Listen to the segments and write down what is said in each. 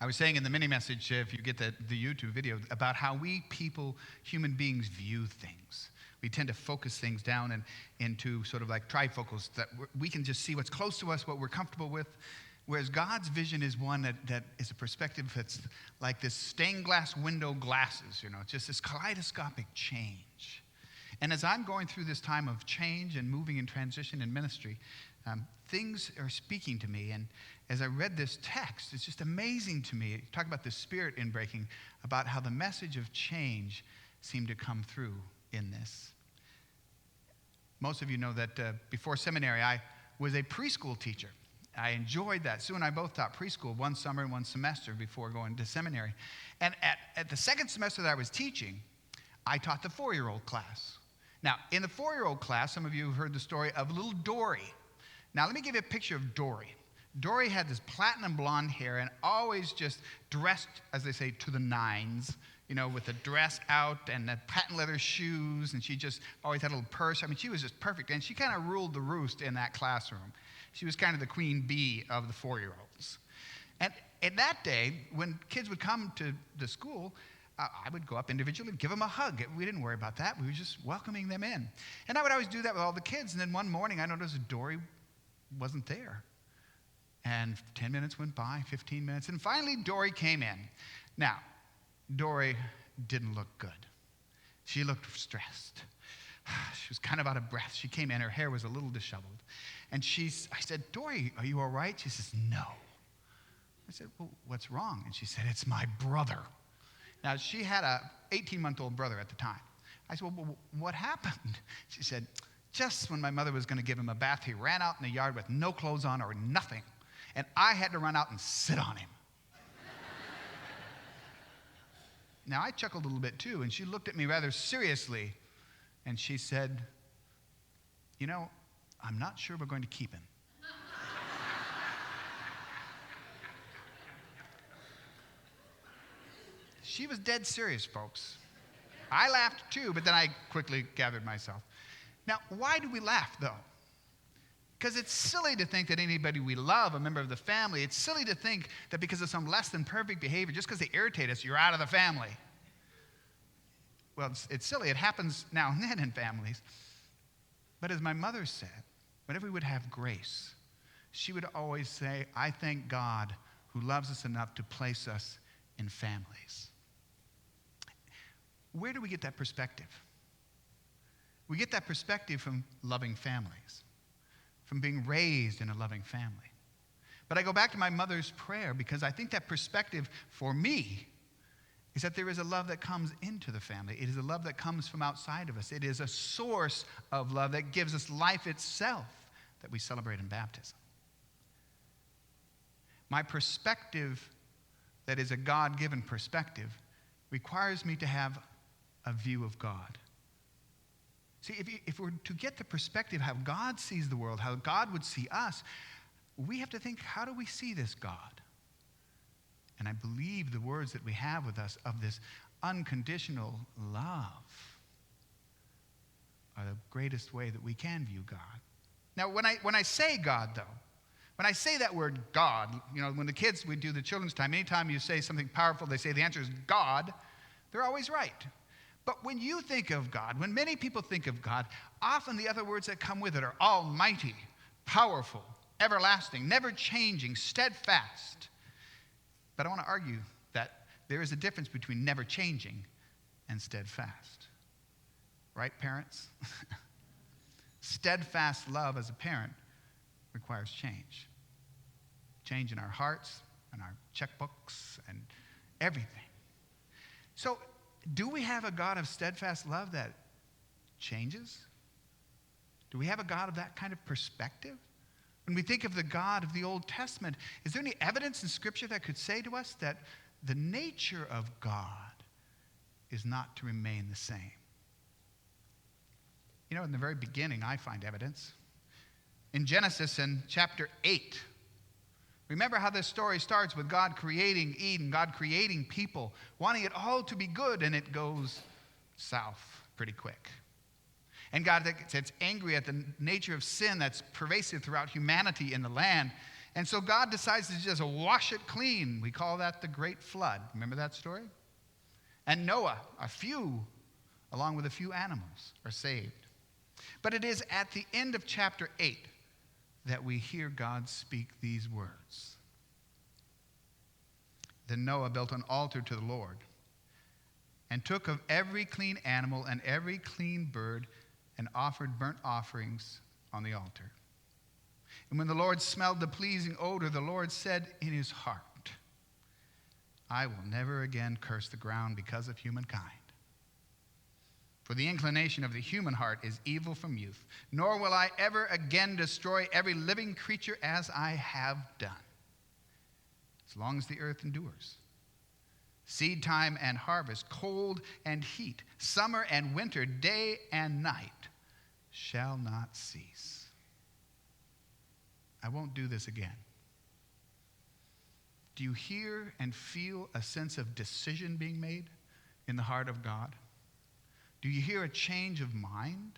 I was saying in the mini message, if you get the YouTube video, about how we people, human beings, view things. We tend to focus things down and into sort of like trifocals that we can just see what's close to us, what we're comfortable with. Whereas God's vision is one that is a perspective that's like this stained glass window glasses, just this kaleidoscopic change. And as I'm going through this time of change and moving in transition in ministry, things are speaking to me. And as I read this text, it's just amazing to me. Talk about the spirit inbreaking, about how the message of change seemed to come through in this. Most of you know that before seminary, I was a preschool teacher. I enjoyed that. Sue and I both taught preschool one summer and one semester before going to seminary. And at the second semester that I was teaching, I taught the 4-year-old class. Now, in the 4-year-old class, some of you have heard the story of little Dory. Now, let me give you a picture of Dory. Dory had this platinum blonde hair and always just dressed, as they say, to the nines, with the dress out and the patent leather shoes, and she just always had a little purse. I mean, she was just perfect, and she kind of ruled the roost in that classroom. She was kind of the queen bee of the 4-year-olds. And in that day, when kids would come to the school, I would go up individually and give them a hug. We didn't worry about that. We were just welcoming them in. And I would always do that with all the kids. And then one morning, I noticed Dory wasn't there. And 10 minutes went by, 15 minutes, and finally Dory came in. Now, Dory didn't look good. She looked stressed. She was kind of out of breath. She came in, her hair was a little disheveled. And I said, Dory, are you all right? She says, no. I said, well, what's wrong? And she said, it's my brother. Now, she had a 18-month-old brother at the time. I said, well, what happened? She said, just when my mother was going to give him a bath, he ran out in the yard with no clothes on or nothing. And I had to run out and sit on him. Now, I chuckled a little bit too, and she looked at me rather seriously, and she said, I'm not sure we're going to keep him. She was dead serious, folks. I laughed too, but then I quickly gathered myself. Now, why do we laugh, though? Because it's silly to think that anybody we love, a member of the family, it's silly to think that because of some less than perfect behavior, just because they irritate us, you're out of the family. Well, it's silly. It happens now and then in families. But as my mother said, whenever we would have grace, she would always say, I thank God who loves us enough to place us in families. Where do we get that perspective? We get that perspective from loving families, from being raised in a loving family. But I go back to my mother's prayer because I think that perspective for me is that there is a love that comes into the family. It is a love that comes from outside of us. It is a source of love that gives us life itself that we celebrate in baptism. My perspective, that is a God-given perspective, requires me to have a view of God. See, if we're to get the perspective how God sees the world, how God would see us, we have to think, how do we see this God? And I believe the words that we have with us of this unconditional love are the greatest way that we can view God. Now, when I say God, though, when I say that word God, when the kids, we do the children's time, anytime you say something powerful, they say the answer is God, they're always right. But when you think of God, when many people think of God, often the other words that come with it are almighty, powerful, everlasting, never changing, steadfast. But I want to argue that there is a difference between never changing and steadfast. Right, parents? Steadfast love as a parent requires change. Change in our hearts and our checkbooks and everything. So, do we have a God of steadfast love that changes? Do we have a God of that kind of perspective? When we think of the God of the Old Testament, is there any evidence in Scripture that could say to us that the nature of God is not to remain the same? In the very beginning, I find evidence. In Genesis in chapter 8, remember how this story starts with God creating Eden, God creating people, wanting it all to be good, and it goes south pretty quick. And God gets angry at the nature of sin that's pervasive throughout humanity in the land, And so God decides to just wash it clean. We call that the Great Flood. Remember that story? And Noah, along with a few animals, are saved. But it is at the end of chapter 8 that we hear God speak these words. Then Noah built an altar to the Lord and took of every clean animal and every clean bird and offered burnt offerings on the altar. And when the Lord smelled the pleasing odor, the Lord said in his heart, I will never again curse the ground because of humankind. For the inclination of the human heart is evil from youth, nor will I ever again destroy every living creature as I have done, as long as the earth endures. Seed time and harvest, cold and heat, summer and winter, day and night shall not cease. I won't do this again. Do you hear and feel a sense of decision being made in the heart of God? Do you hear a change of mind?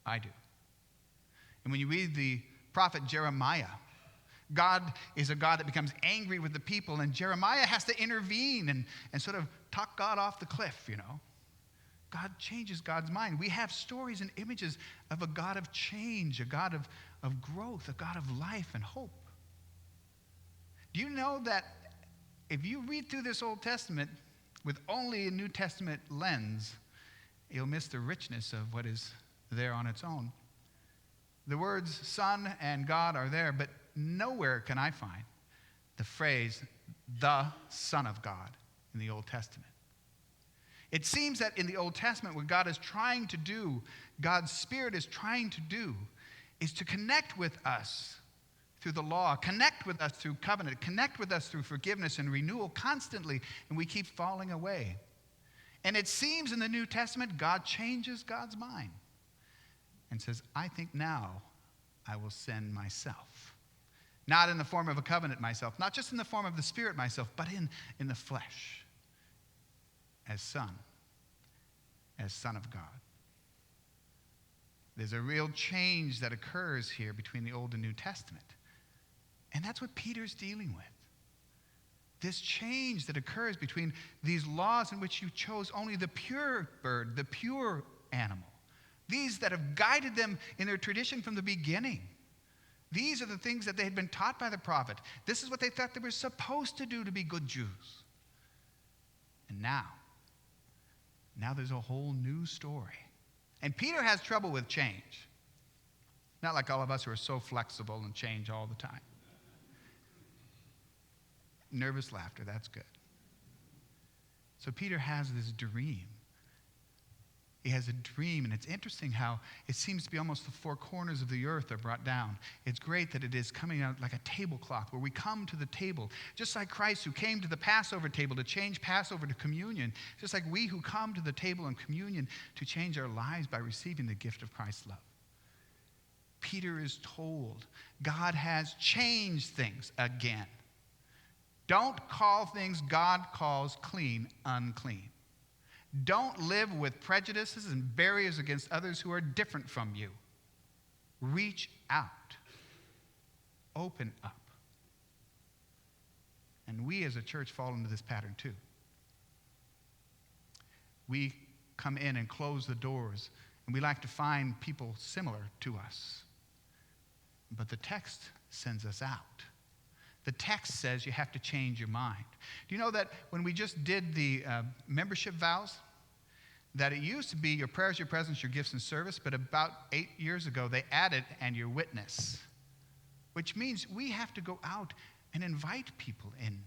I do. And when you read the prophet Jeremiah, God is a God that becomes angry with the people, and Jeremiah has to intervene and sort of talk God off the cliff, you know. God changes God's mind. We have stories and images of a God of change, a God of growth, a God of life and hope. Do you know that if you read through this Old Testament with only a New Testament lens, you'll miss the richness of what is there on its own? The words Son and God are there, but nowhere can I find the phrase, the Son of God, in the Old Testament. It seems that in the Old Testament, what God is trying to do, God's Spirit is trying to do, is to connect with us through the law, connect with us through covenant, connect with us through forgiveness and renewal constantly, and we keep falling away. And it seems in the New Testament, God changes God's mind and says, I think now I will send myself. Not in the form of a covenant myself, not just in the form of the Spirit myself, but in the flesh, as Son of God. There's a real change that occurs here between the Old and New Testament. And that's what Peter's dealing with. This change that occurs between these laws in which you chose only the pure bird, the pure animal. These that have guided them in their tradition from the beginning. These are the things that they had been taught by the prophet. This is what they thought they were supposed to do to be good Jews. And now there's a whole new story. And Peter has trouble with change. Not like all of us who are so flexible and change all the time. Nervous laughter, that's good. So Peter has this dream. He has a dream, and it's interesting how it seems to be almost the four corners of the earth are brought down. It's great that it is coming out like a tablecloth where we come to the table, just like Christ who came to the Passover table to change Passover to communion, just like we who come to the table in communion to change our lives by receiving the gift of Christ's love. Peter is told God has changed things again. Don't call things God calls clean unclean. Don't live with prejudices and barriers against others who are different from you. Reach out. Open up. And we as a church fall into this pattern too. We come in and close the doors, and we like to find people similar to us. But the text sends us out. The text says you have to change your mind. Do you know that when we just did the membership vows, that it used to be your prayers, your presence, your gifts, and service, but about 8 years ago, they added, and your witness, which means we have to go out and invite people in,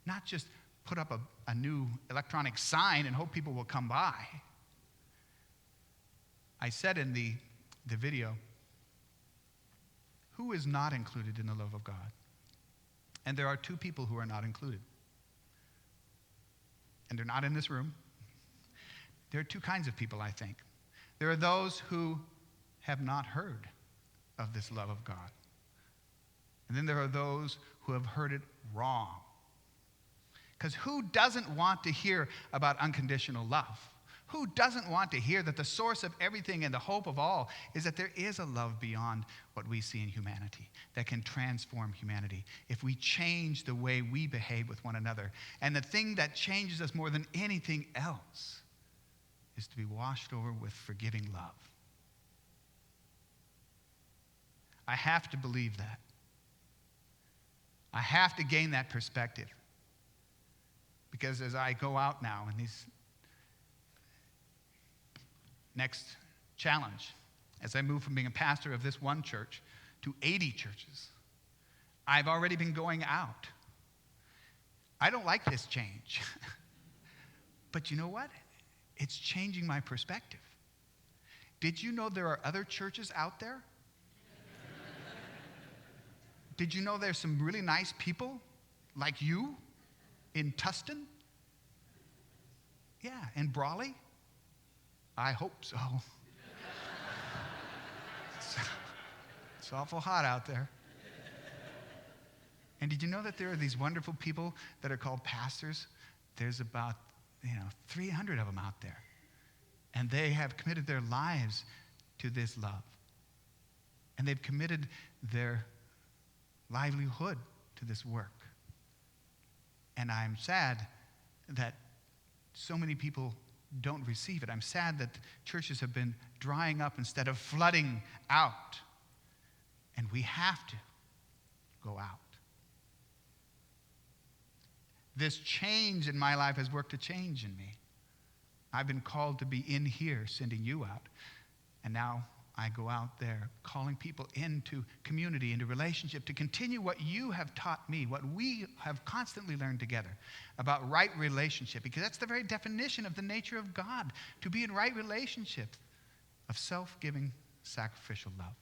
not just put up a new electronic sign and hope people will come by. I said in the video, who is not included in the love of God? And there are two people who are not included. And they're not in this room. There are two kinds of people, I think. There are those who have not heard of this love of God. And then there are those who have heard it wrong. Because who doesn't want to hear about unconditional love? Who doesn't want to hear that the source of everything and the hope of all is that there is a love beyond what we see in humanity that can transform humanity if we change the way we behave with one another? And the thing that changes us more than anything else is to be washed over with forgiving love. I have to believe that. I have to gain that perspective. Because as I go out now in these next challenge, as I move from being a pastor of this one church to 80 churches, I've already been going out. I don't like this change. But you know what? It's changing my perspective. Did you know there are other churches out there? Did you know there's some really nice people like you in Tustin? Yeah, in Brawley? I hope so. It's awful hot out there. And did you know that there are these wonderful people that are called pastors? There's about 300 of them out there. And they have committed their lives to this love. And they've committed their livelihood to this work. And I'm sad that so many people don't receive it. I'm sad that churches have been drying up instead of flooding out. And we have to go out. This change in my life has worked a change in me. I've been called to be in here, sending you out. And now I go out there, calling people into community, into relationship, to continue what you have taught me, what we have constantly learned together about right relationship, because that's the very definition of the nature of God, to be in right relationship of self-giving, sacrificial love.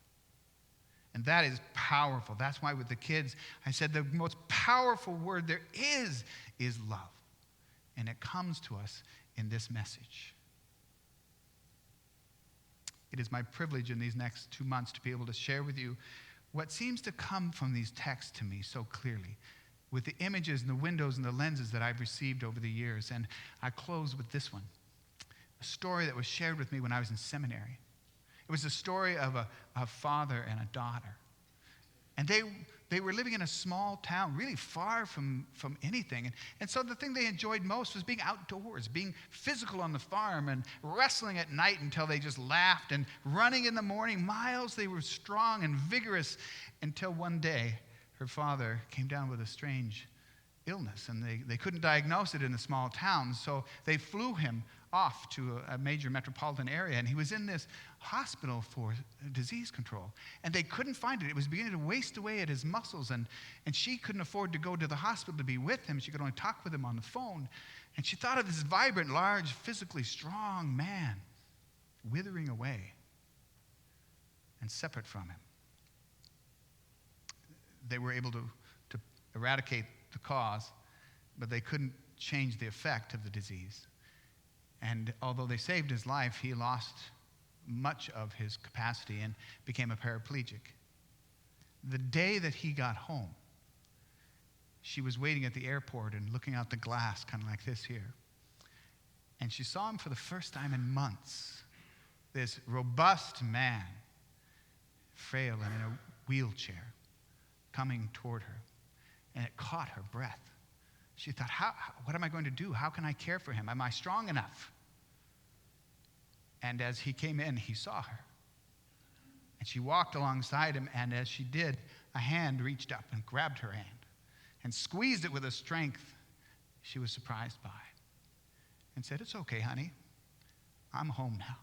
And that is powerful. That's why with the kids, I said the most powerful word there is love. And it comes to us in this message. It is my privilege in these next 2 months to be able to share with you what seems to come from these texts to me so clearly, with the images and the windows and the lenses that I've received over the years. And I close with this one, a story that was shared with me when I was in seminary. It was the story of a father and a daughter. And they were living in a small town, really far from anything. And so the thing they enjoyed most was being outdoors, being physical on the farm and wrestling at night until they just laughed, and running in the morning miles. They were strong and vigorous until one day her father came down with a strange illness, and they couldn't diagnose it in a small town. So they flew him off to a major metropolitan area, and he was in this hospital for disease control. And they couldn't find it. It was beginning to waste away at his muscles, and she couldn't afford to go to the hospital to be with him. She could only talk with him on the phone. And she thought of this vibrant, large, physically strong man withering away and separate from him. They were able to eradicate the cause, but they couldn't change the effect of the disease. And although they saved his life, he lost much of his capacity and became a paraplegic. The day that he got home, she was waiting at the airport and looking out the glass, kind of like this here. And she saw him for the first time in months. This robust man, frail and in a wheelchair, coming toward her. And it caught her breath. She thought, what am I going to do? How can I care for him? Am I strong enough? And as he came in, he saw her. And she walked alongside him, and as she did, a hand reached up and grabbed her hand and squeezed it with a strength she was surprised by, and said, "It's okay, honey. I'm home now."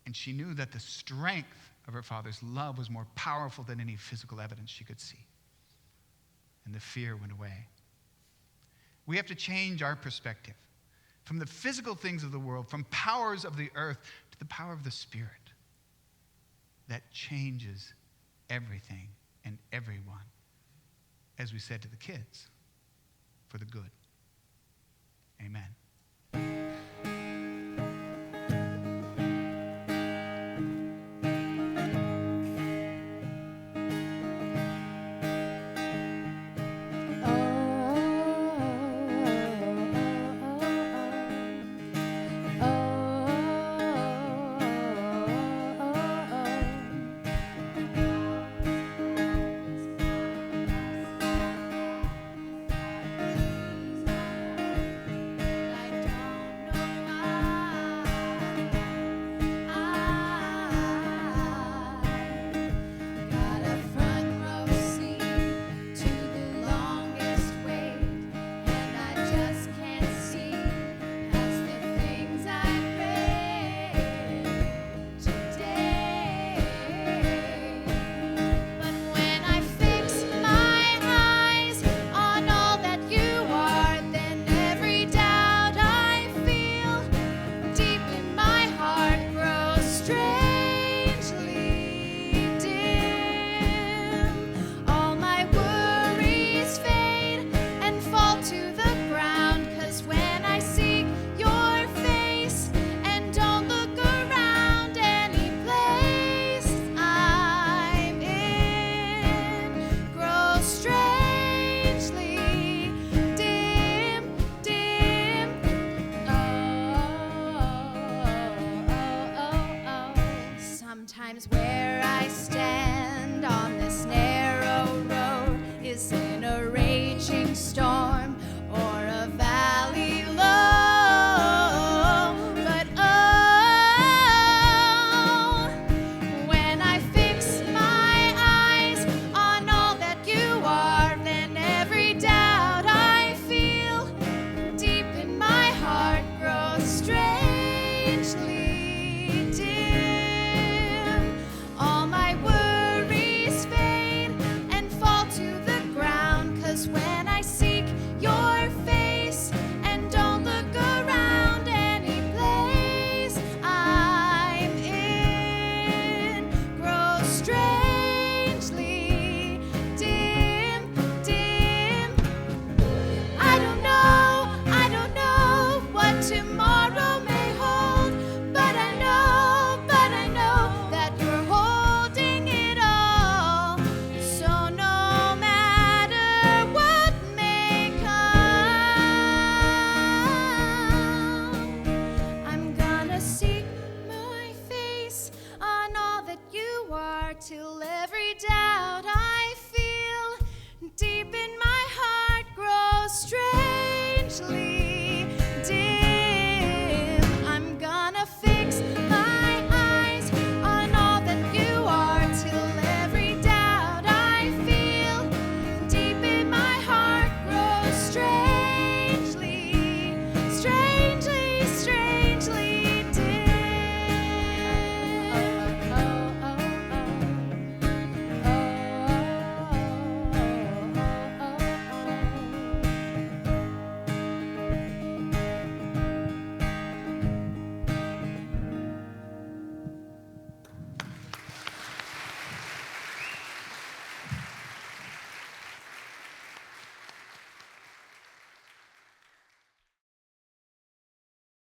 And she knew that the strength of her father's love was more powerful than any physical evidence she could see. And the fear went away. We have to change our perspective from the physical things of the world, from powers of the earth, to the power of the Spirit that changes everything and everyone, as we said to the kids, for the good. Amen. storm or a valley low. But oh, when I fix my eyes on all that you are, then every doubt I feel deep in my heart grows strangely dim. All my worries fade and fall to the ground, 'cause when I seek your